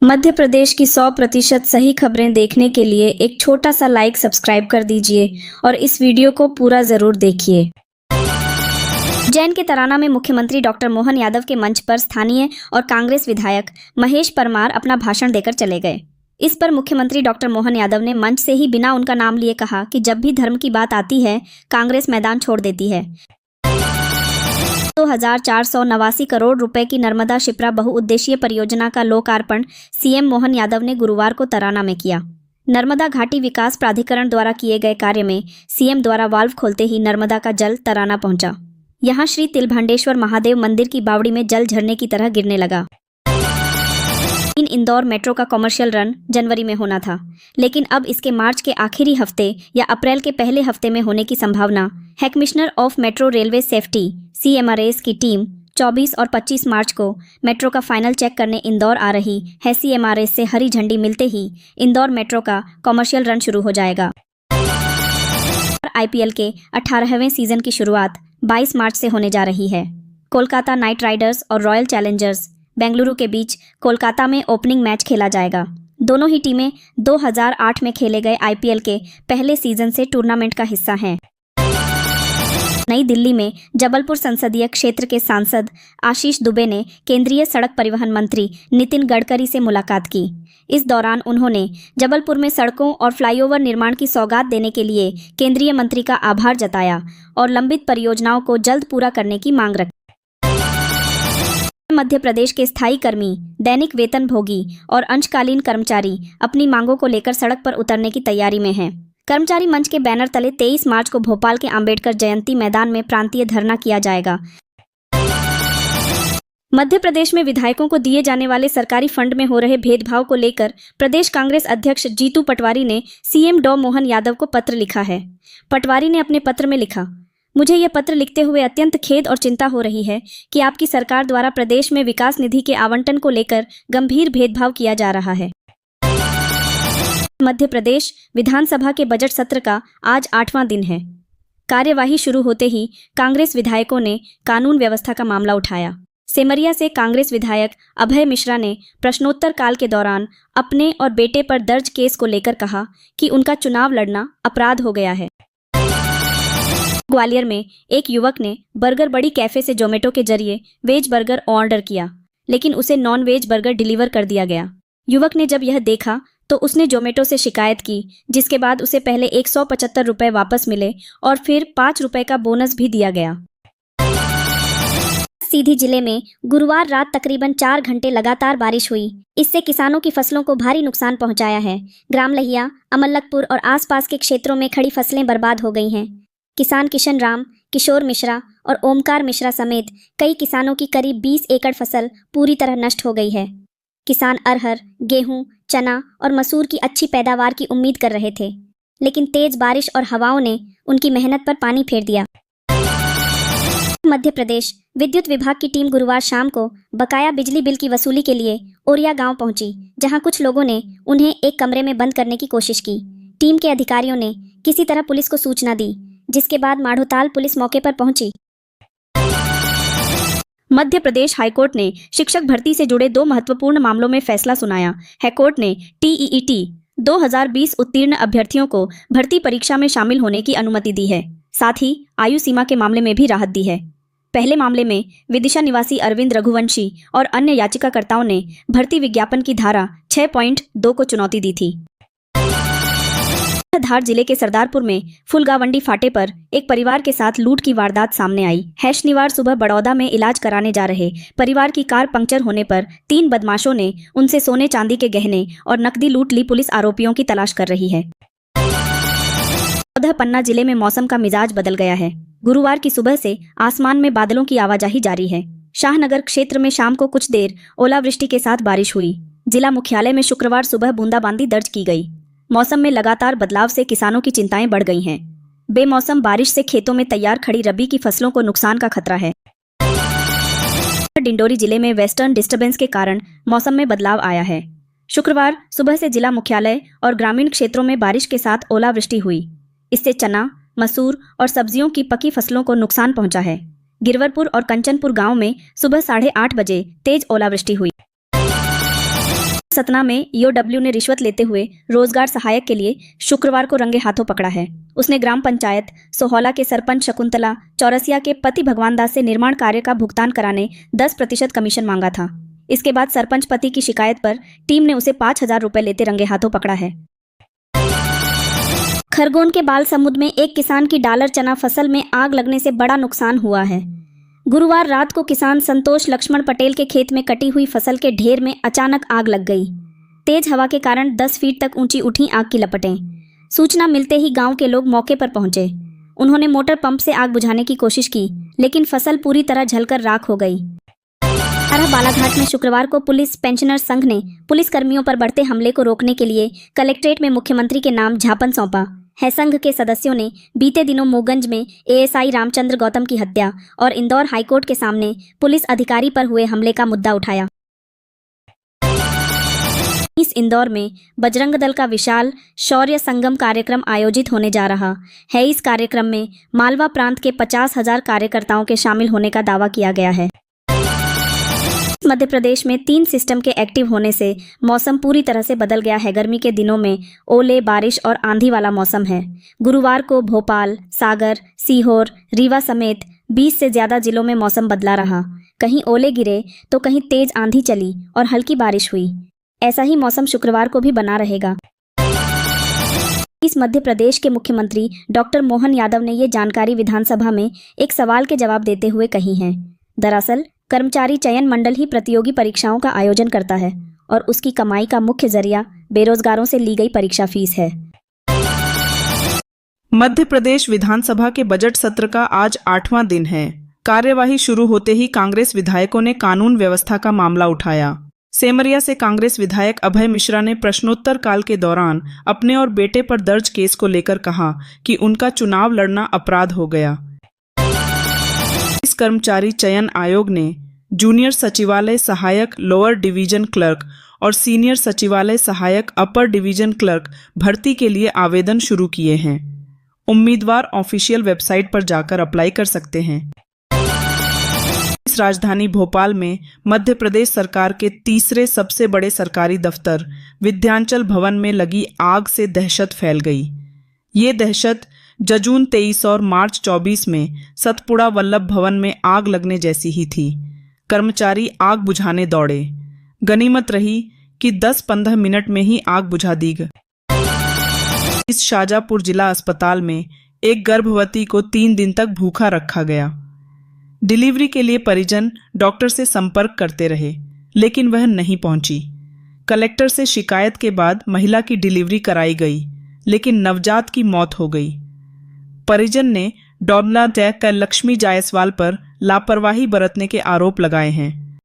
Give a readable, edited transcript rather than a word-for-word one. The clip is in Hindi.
मध्य प्रदेश की 100% सही खबरें देखने के लिए एक छोटा सा लाइक सब्सक्राइब कर दीजिए और इस वीडियो को पूरा जरूर देखिए। उज्जैन के तराना में मुख्यमंत्री डॉक्टर मोहन यादव के मंच पर स्थानीय और कांग्रेस विधायक महेश परमार अपना भाषण देकर चले गए। इस पर मुख्यमंत्री डॉक्टर मोहन यादव ने मंच से ही बिना उनका नाम लिए कहा कि जब भी धर्म की बात आती है कांग्रेस मैदान छोड़ देती है। 2489 करोड़ रुपए की नर्मदा शिप्रा बहुउद्देशीय परियोजना का लोकार्पण सीएम मोहन यादव ने गुरुवार को तराना में किया। नर्मदा घाटी विकास प्राधिकरण द्वारा किए गए कार्य में सीएम द्वारा वाल्व खोलते ही नर्मदा का जल तराना पहुंचा। यहां श्री तिलभंडेश्वर महादेव मंदिर की बावड़ी में जल झरने की तरह गिरने लगा। इंदौर मेट्रो का कमर्शियल रन जनवरी में होना था, लेकिन अब इसके मार्च के आखिरी हफ्ते या अप्रैल के पहले हफ्ते में होने की संभावना है। Commissioner of metro railway safety CMRS की टीम 24 और 25 मार्च को मेट्रो का फाइनल चेक करने इंदौर आ रही है। CMRS से हरी झंडी मिलते ही इंदौर मेट्रो का कमर्शियल रन शुरू हो जाएगा। IPL के 18वें सीजन की शुरुआत 22 मार्च से होने जा रही है। कोलकाता नाइट राइडर्स और रॉयल चैलेंजर्स बेंगलुरु के बीच कोलकाता में ओपनिंग मैच खेला जाएगा। दोनों ही टीमें 2008 में खेले गए IPL के पहले सीजन से टूर्नामेंट का हिस्सा हैं। नई दिल्ली में जबलपुर संसदीय क्षेत्र के सांसद आशीष दुबे ने केंद्रीय सड़क परिवहन मंत्री नितिन गडकरी से मुलाकात की। इस दौरान उन्होंने जबलपुर में सड़कों और फ्लाईओवर निर्माण की सौगात देने के लिए केंद्रीय मंत्री का आभार जताया और लंबित परियोजनाओं को जल्द पूरा करने की मांग रखी। मध्य प्रदेश के स्थायी कर्मी, दैनिक वेतन भोगी और अंशकालीन कर्मचारी अपनी मांगों को लेकर सड़क पर उतरने की तैयारी में हैं। कर्मचारी मंच के बैनर तले 23 मार्च को भोपाल के अंबेडकर जयंती मैदान में प्रांतीय धरना किया जाएगा। मध्य प्रदेश में विधायकों को दिए जाने वाले सरकारी फंड में हो रहे भेदभाव को लेकर प्रदेश कांग्रेस अध्यक्ष जीतू पटवारी ने CM डॉ मोहन यादव को पत्र लिखा है। पटवारी ने अपने पत्र में लिखा, मुझे यह पत्र लिखते हुए अत्यंत खेद और चिंता हो रही है कि आपकी सरकार द्वारा प्रदेश में विकास निधि के आवंटन को लेकर गंभीर भेदभाव किया जा रहा है। मध्य प्रदेश विधानसभा के बजट सत्र का आज 8वां दिन है। कार्यवाही शुरू होते ही कांग्रेस विधायकों ने कानून व्यवस्था का मामला उठाया। सेमरिया से कांग्रेस विधायक अभय मिश्रा ने प्रश्नोत्तर काल के दौरान अपने और बेटे पर दर्ज केस को लेकर कहा कि उनका चुनाव लड़ना अपराध हो गया है। ग्वालियर में एक युवक ने बर्गर बड़ी कैफे से जोमेटो के जरिए वेज बर्गर ऑर्डर किया, लेकिन उसे नॉन वेज बर्गर डिलीवर कर दिया गया। युवक ने जब यह देखा तो उसने जोमेटो से शिकायत की, जिसके बाद उसे पहले 175 रुपये वापस मिले और फिर 5 रुपये का बोनस भी दिया गया। सीधी जिले में गुरुवार रात तकरीबन 4 घंटे लगातार बारिश हुई। इससे किसानों की फसलों को भारी नुकसान पहुंचाया है। ग्राम लहिया, अमलकपुर और आसपास के क्षेत्रों में खड़ी फसलें बर्बाद हो गई हैं। किसान किशन राम, किशोर मिश्रा और ओमकार मिश्रा समेत कई किसानों की करीब 20 एकड़ फसल पूरी तरह नष्ट हो गई है। किसान अरहर, गेहूं, चना और मसूर की अच्छी पैदावार की उम्मीद कर रहे थे, लेकिन तेज बारिश और हवाओं ने उनकी मेहनत पर पानी फेर दिया। मध्य प्रदेश विद्युत विभाग की टीम गुरुवार शाम को बकाया बिजली बिल की वसूली के लिए ओरिया गांव पहुंची, जहां कुछ लोगों ने उन्हें एक कमरे में बंद करने की कोशिश की। टीम के अधिकारियों ने किसी तरह पुलिस को सूचना दी, जिसके बाद माढ़ोताल पुलिस मौके पर पहुंची। मध्य प्रदेश हाईकोर्ट ने शिक्षक भर्ती से जुड़े 2 महत्वपूर्ण मामलों में फैसला सुनाया। हाईकोर्ट ने TEET 2020 उत्तीर्ण अभ्यर्थियों को भर्ती परीक्षा में शामिल होने की अनुमति दी है। साथ ही आयु सीमा के मामले में भी राहत दी है। पहले मामले में विदिशा निवासी अरविंद रघुवंशी और अन्य याचिकाकर्ताओं ने भर्ती विज्ञापन की धारा 6.2 को चुनौती दी थी। धार जिले के सरदारपुर में फुलगावंडी फाटे पर एक परिवार के साथ लूट की वारदात सामने आई है। शनिवार सुबह बड़ौदा में इलाज कराने जा रहे परिवार की कार पंक्चर होने पर 3 बदमाशों ने उनसे सोने चांदी के गहने और नकदी लूट ली। पुलिस आरोपियों की तलाश कर रही है। पन्ना जिले में मौसम का मिजाज बदल गया है। गुरुवार की सुबह से आसमान में बादलों की आवाजाही जारी है। शाहनगर क्षेत्र में शाम को कुछ देर ओलावृष्टि के साथ बारिश हुई। जिला मुख्यालय में शुक्रवार सुबह बूंदाबांदी दर्ज की गई। मौसम में लगातार बदलाव से किसानों की चिंताएं बढ़ गई हैं। बेमौसम बारिश से खेतों में तैयार खड़ी रबी की फसलों को नुकसान का खतरा है। डिंडोरी जिले में वेस्टर्न डिस्टर्बेंस के कारण मौसम में बदलाव आया है। शुक्रवार सुबह से जिला मुख्यालय और ग्रामीण क्षेत्रों में बारिश के साथ ओलावृष्टि हुई। इससे चना, मसूर और सब्जियों की पकी फसलों को नुकसान पहुंचा है। गिरवरपुर और कंचनपुर गांव में सुबह 8:30 बजे तेज ओलावृष्टि हुई। सतना में ईओडब्ल्यू ने रिश्वत लेते हुए रोजगार सहायक के लिए शुक्रवार को रंगे हाथों पकड़ा है। उसने ग्राम पंचायत सोहौला के सरपंच शकुंतला चौरसिया के पति भगवान दास से निर्माण कार्य का भुगतान कराने 10% कमीशन मांगा था। इसके बाद सरपंच पति की शिकायत पर टीम ने उसे 5,000 रुपए लेते रंगे हाथों पकड़ा है। खरगोन के बालसमुद में एक किसान की डालर चना फसल में आग लगने से बड़ा नुकसान हुआ है। गुरुवार रात को किसान संतोष लक्ष्मण पटेल के खेत में कटी हुई फसल के ढेर में अचानक आग लग गई। तेज हवा के कारण 10 फीट तक ऊंची उठी आग की लपटें। सूचना मिलते ही गांव के लोग मौके पर पहुंचे। उन्होंने मोटर पंप से आग बुझाने की कोशिश की, लेकिन फसल पूरी तरह जलकर राख हो गई। बालाघाट में शुक्रवार को पुलिस पेंशनर संघ ने पुलिस कर्मियों पर बढ़ते हमले को रोकने के लिए कलेक्ट्रेट में मुख्यमंत्री के नाम ज्ञापन सौंपा है। संघ के सदस्यों ने बीते दिनों मोगंज में एएसआई रामचंद्र गौतम की हत्या और इंदौर हाईकोर्ट के सामने पुलिस अधिकारी पर हुए हमले का मुद्दा उठाया। इस इंदौर में बजरंग दल का विशाल शौर्य संगम कार्यक्रम आयोजित होने जा रहा है। इस कार्यक्रम में मालवा प्रांत के 50,000 कार्यकर्ताओं के शामिल होने का दावा किया गया है। मध्य प्रदेश में 3 सिस्टम के एक्टिव होने से मौसम पूरी तरह से बदल गया है। गर्मी के दिनों में ओले, बारिश और आंधी वाला मौसम है। गुरुवार को भोपाल, सागर, सीहोर, रीवा समेत 20 से ज्यादा जिलों में मौसम बदला रहा। कहीं ओले गिरे तो कहीं तेज आंधी चली और हल्की बारिश हुई। ऐसा ही मौसम शुक्रवार को भी बना रहेगा। इस मध्य प्रदेश के मुख्यमंत्री डॉक्टर मोहन यादव ने ये जानकारी विधानसभा में एक सवाल के जवाब देते हुए कही है। दरअसल कर्मचारी चयन मंडल ही प्रतियोगी परीक्षाओं का आयोजन करता है और उसकी कमाई का मुख्य जरिया बेरोजगारों से ली गई परीक्षा फीस है। मध्य प्रदेश विधानसभा के बजट सत्र का आज 8वां दिन है। कार्यवाही शुरू होते ही कांग्रेस विधायकों ने कानून व्यवस्था का मामला उठाया। सेमरिया से कांग्रेस विधायक अभय मिश्रा ने प्रश्नोत्तर काल के दौरान अपने और बेटे पर दर्ज केस को लेकर कहा कि उनका चुनाव लड़ना अपराध हो गया। इस कर्मचारी चयन आयोग ने जूनियर सचिवालय सहायक लोअर डिवीजन क्लर्क और सीनियर सचिवालय सहायक अपर डिवीजन क्लर्क भर्ती के लिए आवेदन शुरू किए हैं। उम्मीदवार ऑफिशियल वेबसाइट पर जाकर अप्लाई कर सकते हैं। इस राजधानी भोपाल में मध्य प्रदेश सरकार के तीसरे सबसे बड़े सरकारी दफ्तर विद्यांचल भवन में लगी आग से दहशत फैल गई। ये दहशत जून 23 और मार्च 24 में सतपुड़ा वल्लभ भवन में आग लगने जैसी ही थी। कर्मचारी आग बुझाने दौड़े। गनीमत रही कि 10-15 मिनट में ही आग बुझा दी गई। इस शाजापुर जिला अस्पताल में एक गर्भवती को 3 दिन तक भूखा रखा गया। डिलीवरी के लिए परिजन डॉक्टर से संपर्क करते रहे, लेकिन वह नहीं पहुंची। कलेक्टर से शिकायत के बाद महिला की डिलीवरी कराई गई, लेकिन नवजात की मौत हो गई। परिजन ने डोरला लक्ष्मी जायसवाल पर लापरवाही बरतने के आरोप लगाए हैं।